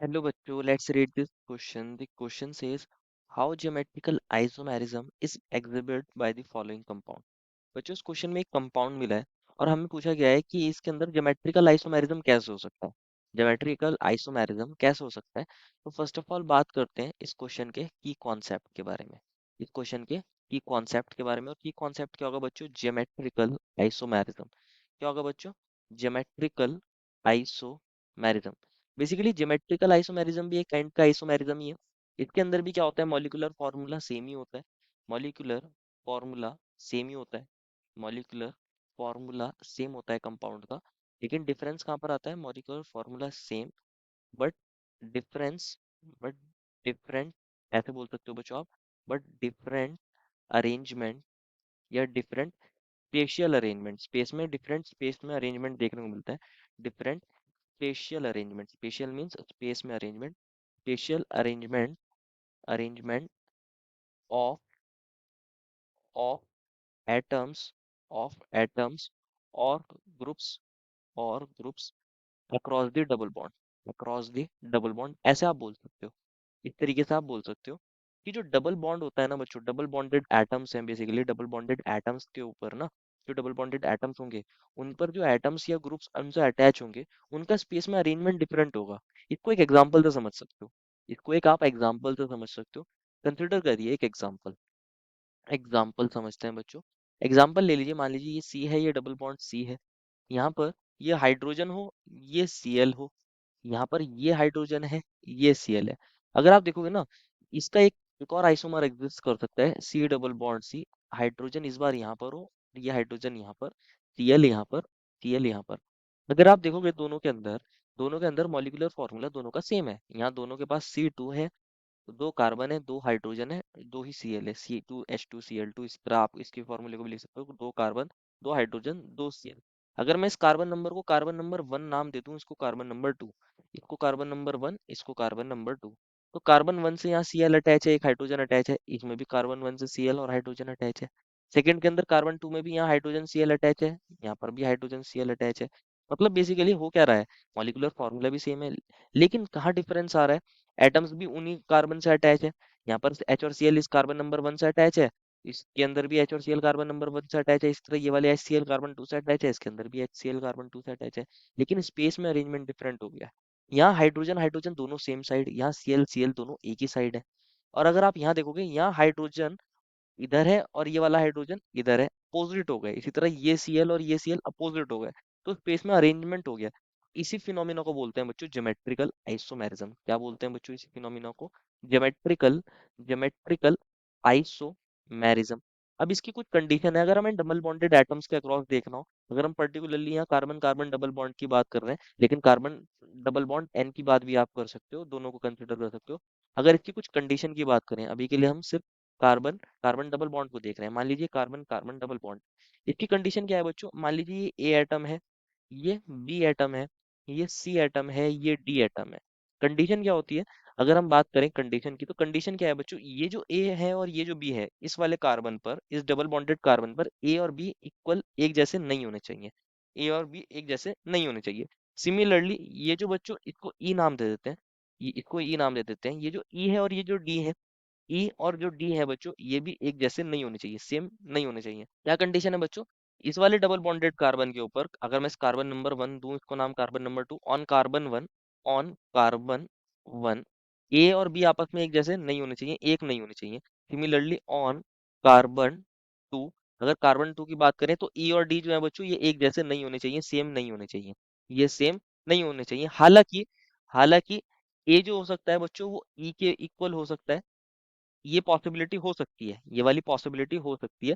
Hello बच्चों, let's read this question. The question says, how geometrical isomerism is exhibited by the following compound. बच्चों इस question में एक compound मिला है और हमें पूछा गया है कि इसके अंदर ज्योमेट्रिकल आइसोमेरिज्म कैसे हो सकता है। ज्योमेट्रिकल आइसोमेरिज्म कैसे हो सकता है? तो फर्स्ट ऑफ ऑल बात करते हैं इस क्वेश्चन के की कॉन्सेप्ट के बारे में। इस क्वेश्चन के की कॉन्सेप्ट के बारे में, और की कॉन्सेप्ट क्या होगा बच्चों? Geometrical isomerism. क्या होगा बच्चों? Geometrical isomerism. Basically geometrical isomerism भी एक काइंड का आइसोमेरिज्म ही है। इसके अंदर भी क्या होता है? मॉलिक्यूलर फॉर्मूला सेम ही होता है। मॉलिक्यूलर फॉर्मूला सेम ही होता है। मॉलिक्यूलर फॉर्मूला सेम होता है कंपाउंड का, लेकिन डिफरेंस कहाँ पर आता है? Molecular formula same but difference but different, ऐसे बोल सकते हो बच्चों आप, बट डिफरेंट अरेंजमेंट या डिफरेंट स्पेशियल अरेंजमेंट। स्पेस में डिफरेंट स्पेस में अरेंजमेंट देखने को मिलता है। Different spatial arrangement, spatial means space में arrangement, spatial arrangement, arrangement of of atoms, of atoms और ग्रुप्स, और groups across the double bond, across the double bond, ऐसे आप बोल सकते हो। इस तरीके से आप बोल सकते हो कि जो डबल बॉन्ड होता है ना बच्चों, डबल बॉन्डेड एटम्स हैं, बेसिकली डबल बॉन्डेड एटम्स के ऊपर ना, जो डबल बॉन्डेड एटम्स होंगे उन पर जो एटम्स या ग्रुप्स उनसे अटैच होंगे, उनका स्पेस में अरेंजमेंट डिफरेंट होगा। इसको एक एग्जांपल से समझ सकते हो, इसको एक आप एग्जांपल से समझ सकते हो। कंसिडर करिए एक एग्जांपल, एग्जाम्पल समझते हैं बच्चों। एग्जाम्पल ले लीजिए, मान लीजिए ये सी है, ये डबल बॉन्ड सी है। यहाँ पर ये हाइड्रोजन हो, ये सीएल हो। यहाँ पर ये हाइड्रोजन है, ये सीएल है। अगर आप देखोगे ना, इसका एक और आइसोमर एग्जिस्ट कर सकता है, C double bond C. Hydrogen इस बार यहाँ पर हो, ये हाइड्रोजन यहाँ पर, सीएल यहाँ पर, सीएल यहाँ पर। अगर आप देखोगे दोनों के अंदर मॉलिक्यूलर फॉर्मूला दोनों का सेम है। यहाँ दोनों के पास C2 है, तो दो कार्बन है, दो हाइड्रोजन है, दो ही सीएल है, C2H2Cl2। इस तरह आप इसके फॉर्मूले को भी लिख सकते हो, दो कार्बन, दो हाइड्रोजन, दो सीएल। अगर मैं इस कार्बन नंबर को कार्बन नंबर 1 नाम दे दूं, इसको कार्बन नंबर 2, इसको कार्बन नंबर 1, इसको कार्बन नंबर 2, तो कार्बन 1 से यहाँ सीएल अटैच है, एक हाइड्रोजन अटैच है, इसमें भी कार्बन 1 से सीएल और हाइड्रोजन अटैच है। सेकंड के अंदर कार्बन 2 में भी यहाँ हाइड्रोजन सीएल अटैच है, यहाँ पर भी हाइड्रोजन सीएल अटैच है। मतलब बेसिकली हो क्या रहा है? मॉलिक्यूलर फॉर्मूला भी सेम है, लेकिन कहाँ डिफरेंस आ रहा है? एटम्स भी उन्हीं कार्बन से अटैच है। यहाँ पर एच और सी एल इस कार्बन नंबर 1 से अटैच है, इसके अंदर भी एच और सी एल कार्बन नंबर 1 से अटैच है। इस तरह ये वाले एच सी एल कार्बन 2 से अटैच है, इसके अंदर भी एच सी एल कार्बन 2 से अटैच है। लेकिन स्पेस में अरेंजमेंट डिफरेंट हो गया है। यहाँ हाइड्रोजन हाइड्रोजन दोनों सेम साइड, यहाँ सी एल दोनों एक ही साइड है। और अगर आप यहाँ देखोगे, यहाँ हाइड्रोजन इधर है और ये वाला हाइड्रोजन इधर है, अपोजिट हो गए। इसी तरह ये सीएल और ये सीएल अपोजिट हो गए, तो स्पेस में अरेंजमेंट हो गया। इसी फिनोमिना को बोलते हैं बच्चों ज्योमेट्रिकल आइसोमेरिज्म। क्या बोलते हैं बच्चों इसी फिनोमिना को? Geometrical geometrical isomerism. अब इसकी कुछ कंडीशन है, अगर हमें डबल बॉन्डेड एटम्स के अक्रॉस देखना हो, अगर हम पर्टिकुलरली यहाँ कार्बन कार्बन डबल बॉन्ड की बात कर रहे हैं, लेकिन कार्बन डबल बॉन्ड एन की बात भी आप कर सकते हो, दोनों को कंसिडर कर सकते हो। अगर इसकी कुछ कंडीशन की बात करें, अभी के लिए हम सिर्फ कार्बन कार्बन डबल बॉन्ड को देख रहे हैं। मान लीजिए कार्बन कार्बन डबल बॉन्ड, इसकी कंडीशन क्या है बच्चों? मान लीजिए ये ए एटम है, ये बी एटम है, ये सी एटम है, ये डी एटम है। कंडीशन क्या होती है? अगर हम बात करें कंडीशन की, तो कंडीशन क्या है बच्चों? ये जो ए है और ये जो बी है, इस वाले कार्बन पर, इस डबल बॉन्डेड कार्बन पर ए और बी इक्वल एक जैसे नहीं होने चाहिए। ए और बी एक जैसे नहीं होने चाहिए। सिमिलरली ये जो बच्चों, इसको ई नाम दे देते हैं, ये इसको ई नाम दे देते हैं। ये जो ई है और ये जो डी है, ई और जो डी है बच्चों, ये भी एक जैसे नहीं होने चाहिए, सेम नहीं होने चाहिए। क्या कंडीशन है बच्चों? इस वाले डबल बॉन्डेड कार्बन के ऊपर अगर मैं इस कार्बन नंबर 1 दूं, इसको नाम carbon number 2, on carbon 1, on carbon 1 ए और बी आपस में एक जैसे नहीं होने चाहिए, एक नहीं होने चाहिए। सिमिलरली ऑन कार्बन 2, अगर कार्बन 2 की बात करें, तो ई और डी जो है बच्चों, ये एक जैसे नहीं होने चाहिए, सेम नहीं होने चाहिए, ये सेम नहीं होने चाहिए। हालांकि हालांकि ए जो हो सकता है बच्चों, वो ई के इक्वल हो सकता है। ये पॉसिबिलिटी हो सकती है, ये वाली पॉसिबिलिटी हो सकती है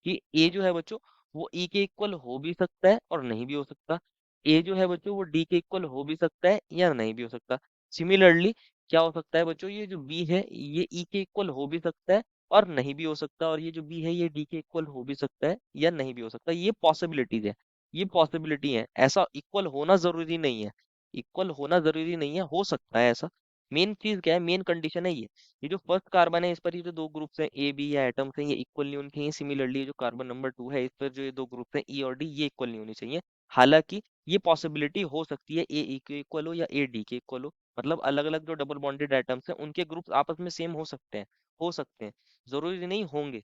कि ए जो है बच्चों, वो ई के इक्वल हो भी सकता है और नहीं भी हो सकता। ए जो है बच्चों, वो डी के इक्वल हो भी सकता है या नहीं भी हो सकता। सिमिलरली क्या हो सकता है बच्चों? ये जो बी है, ये ई के इक्वल हो भी सकता है और नहीं भी हो सकता, और ये जो बी है, ये डी के इक्वल हो भी सकता है या नहीं भी हो सकता। ये पॉसिबिलिटीज है, ये पॉसिबिलिटी है। ऐसा इक्वल होना जरूरी नहीं है, इक्वल होना जरूरी नहीं है, हो सकता है ऐसा। मेन चीज क्या है? मेन कंडीशन है ये जो फर्स्ट कार्बन है, इस पर ये जो दो ग्रुप्स हैं ए बी या एटम्स हैं, ये इक्वल नहीं होनी चाहिए। सिमिलरली जो कार्बन नंबर 2 है, इस पर जो ये दो ग्रुप्स हैं ई और डी, ये इक्वल नहीं होनी चाहिए। हालांकि ये पॉसिबिलिटी हो सकती है ए ई के इक्वल हो या ए डी के इक्वल हो। मतलब अलग अलग जो डबल बॉन्डेड एटम्स हैं उनके ग्रुप्स आपस में सेम हो सकते हैं, जरूरी नहीं होंगे,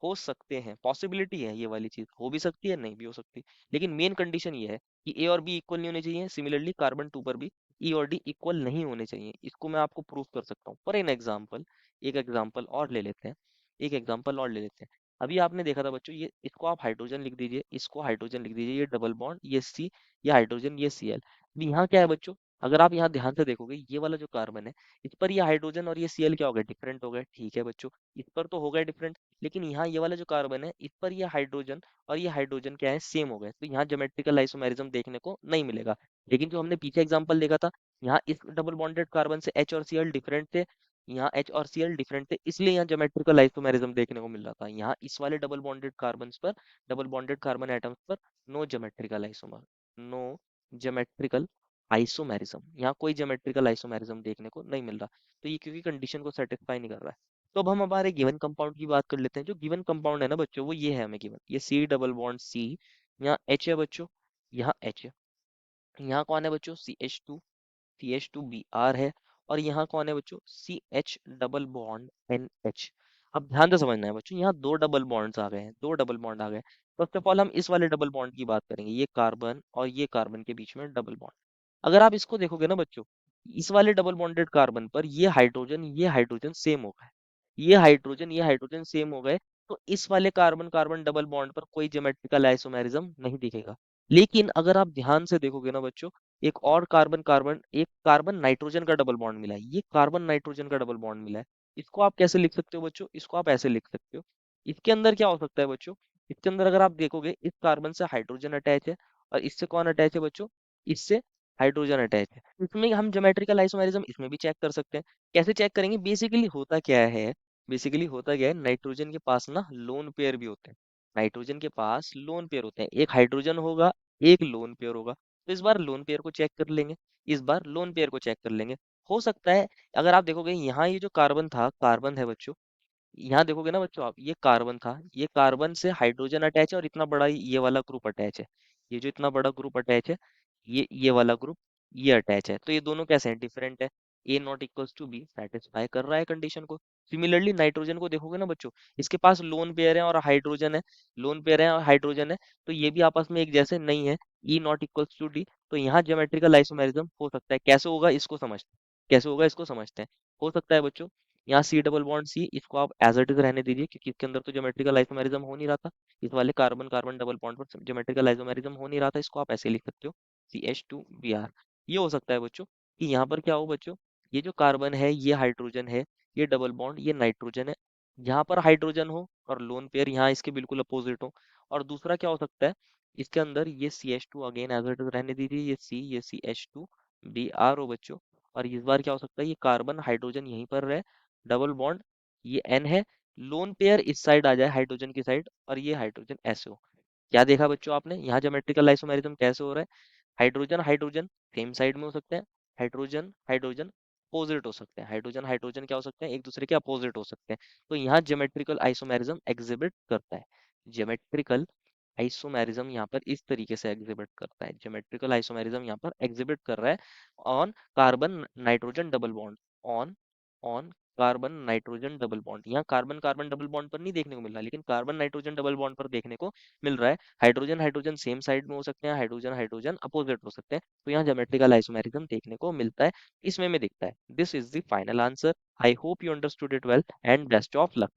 हो सकते हैं, पॉसिबिलिटी है, ये वाली चीज हो भी सकती है, नहीं भी हो सकती। लेकिन मेन कंडीशन ये है कि ए और बी इक्वल नहीं होने चाहिए, सिमिलरली कार्बन टू पर भी ई और डी इक्वल नहीं होने चाहिए। इसको मैं आपको प्रूव कर सकता हूँ फॉर एन एग्जाम्पल। एक एग्जाम्पल और ले लेते हैं, एक एग्जाम्पल और ले लेते हैं। अभी आपने देखा था बच्चों, ये इसको आप हाइड्रोजन लिख दीजिए, इसको हाइड्रोजन लिख दीजिए, ये डबल बॉन्ड, ये सी, ये हाइड्रोजन, ये सी एल। यहाँ क्या है बच्चों, अगर आप यहाँ ध्यान से देखोगे, ये वाला जो कार्बन है, इस पर ये हाइड्रोजन और ये सी एल क्या हो गया, डिफरेंट हो गए, ठीक है बच्चों, इस पर तो हो गया डिफरेंट। लेकिन यहाँ ये वाला जो कार्बन है, इस पर ये हाइड्रोजन और ये हाइड्रोजन क्या है, सेम हो गए, तो यहाँ ज्योमेट्रिकल आइसोमेरिज्म देखने को नहीं मिलेगा। लेकिन जो हमने पीछे एग्जांपल देखा था, यहाँ इस डबल बॉन्डेड कार्बन से एच और सी एल डिफरेंट थे, यहाँ एच और सी एल डिफरेंट थे, इसलिए यहाँ ज्योमेट्रिकल आइसोमेरिज्म देखने को मिल रहा था। यहाँ इस वाले डबल बॉन्डेड कार्बन पर, डबल बॉन्डेड कार्बन एटम्स पर no geometrical isomer, no geometrical isomerism, यहाँ कोई ज्योमेट्रिकल आइसोमेरिज्म देखने को नहीं मिल रहा। तो ये क्योंकि कंडीशन को सेटिस्फाई नहीं कर रहा है। तो अब हम हमारे गिवन कंपाउंड की बात कर लेते हैं। जो गिवन कंपाउंड है ना बच्चों, वो ये है हमें गिवन, ये सी डबल बॉन्ड सी, यहाँ एच है बच्चों, यहाँ एच है, यहाँ कौन है बच्चों, CH2 Br है, और यहाँ कौन है बच्चों, CH डबल बॉन्ड NH। अब ध्यान से समझना है बच्चों, यहाँ दो डबल बॉन्ड्स आ गए हैं, दो डबल बॉन्ड आ गए। फर्स्ट ऑफ ऑल हम इस वाले डबल बॉन्ड की बात करेंगे, ये कार्बन और ये कार्बन के बीच में डबल बॉन्ड। अगर आप इसको देखोगे ना बच्चों, इस वाले डबल बॉन्डेड कार्बन पर ये हाइड्रोजन सेम हो गए, ये हाइड्रोजन सेम हो गए, तो इस वाले कार्बन कार्बन डबल बॉन्ड पर कोई ज्योमेट्रिकल आइसोमेरिज्म नहीं दिखेगा। लेकिन अगर आप ध्यान से देखोगे ना बच्चों, एक और कार्बन कार्बन, एक कार्बन नाइट्रोजन का डबल बॉन्ड मिला है, ये कार्बन नाइट्रोजन का डबल बॉन्ड मिला है। इसको आप कैसे लिख सकते हो बच्चों, इसको आप ऐसे लिख सकते हो। इसके अंदर क्या हो सकता है बच्चों, इसके अंदर अगर आप देखोगे, इस कार्बन से हाइड्रोजन अटैच है, और इससे कौन अटैच है बच्चों, इससे हाइड्रोजन अटैच है। इसमें हम ज्योमेट्रिकल आइसोमेरिज्म इसमें भी चेक कर सकते हैं। कैसे चेक करेंगे, बेसिकली होता क्या है, बेसिकली होता क्या है, नाइट्रोजन के पास ना लोन पेयर भी होते हैं, नाइट्रोजन के पास लोन पेयर होते हैं, एक हाइड्रोजन होगा, एक लोन पेयर होगा। तो इस बार लोन पेयर को चेक कर लेंगे, इस बार लोन पेयर को चेक कर लेंगे। हो सकता है, अगर आप देखोगे यहाँ ये जो कार्बन था, कार्बन है बच्चों, यहाँ देखोगे ना बच्चों आप, ये कार्बन था, ये कार्बन से हाइड्रोजन अटैच है, और इतना बड़ा ये वाला ग्रुप अटैच है, ये जो इतना बड़ा ग्रुप अटैच है, ये वाला ग्रुप ये अटैच है, तो ये दोनों कैसे हैं, डिफरेंट है। A not equals to B satisfy कर रहा है कंडीशन को। सिमिलरली नाइट्रोजन को देखोगे ना बच्चों, इसके पास लोन पेयर है और हाइड्रोजन है, लोन पेयर है और हाइड्रोजन है, तो ये भी आपस में एक जैसे नहीं है, ई नॉट इक्वल्स टू डी, तो यहाँ ज्योमेट्रिकल आइसोमेरिज्म हो सकता है। कैसे होगा इसको समझते हैं, कैसे होगा इसको समझते हैं। हो सकता है बच्चों, यहाँ सी डबल बॉन्ड सी, इसको आप एज इट इज रहने दीजिए, क्योंकि इसके अंदर तो ज्योमेट्रिकल आइसोमेरिज्म हो नहीं रहा था, इस वाले कार्बन कार्बन डबल बॉन्ड पर ज्योमेट्रिकल आइसोमेरिज्म हो नहीं रहा था, इसको आप ऐसे लिख सकते हो, CH2Br। ये हो सकता है बच्चों कि यहाँ पर क्या हो बच्चों, ये जो कार्बन है ये हाइड्रोजन है, ये डबल बॉन्ड ये नाइट्रोजन है, यहाँ पर हाइड्रोजन हो और लोन पेयर यहाँ इसके बिल्कुल अपोजिट हो। और दूसरा क्या हो सकता है, इसके अंदर ये CH2 again as it is रहने दीजिए, ये CH2Br हो बच्चों। और इस बार क्या हो सकता है, ये कार्बन हाइड्रोजन यहीं पर रहे, डबल बॉन्ड ये N है, लोन पेयर इस साइड आ जाए हाइड्रोजन की साइड, और ये हाइड्रोजन ऐसे हो। क्या देखा बच्चों आपने, यहाँ ज्योमेट्रिकल आइसोमेरिज्म कैसे हो रहा है, हाइड्रोजन हाइड्रोजन सेम साइड में हो सकते हैं, हाइड्रोजन हाइड्रोजन अपोजिट हो सकते हैं, हाइड्रोजन हाइड्रोजन क्या हो सकते हैं, एक दूसरे के अपोजिट हो सकते हैं। तो यहाँ ज्योमेट्रिकल आइसोमेरिज्म एग्जिबिट करता है, ज्योमेट्रिकल आइसोमेरिज्म यहाँ पर इस तरीके से एग्जिबिट करता है, ज्योमेट्रिकल आइसोमेरिज्म यहाँ पर एग्जिबिट कर रहा है on carbon nitrogen double bond, on on carbon nitrogen double bond. यहाँ कार्बन कार्बन डबल बॉन्ड पर नहीं देखने को मिल रहा, लेकिन कार्बन नाइट्रोजन डबल बॉन्ड पर देखने को मिल रहा है। हाइड्रोजन हाइड्रोजन सेम साइड में हो सकते हैं, हाइड्रोजन हाइड्रोजन अपोजिट हो सकते हैं, तो यहाँ ज्योमेट्रिकल आइसोमेरिज्म देखने को मिलता है, इसमें में दिखता है। This is the final answer. I hope you understood it well, and best of luck.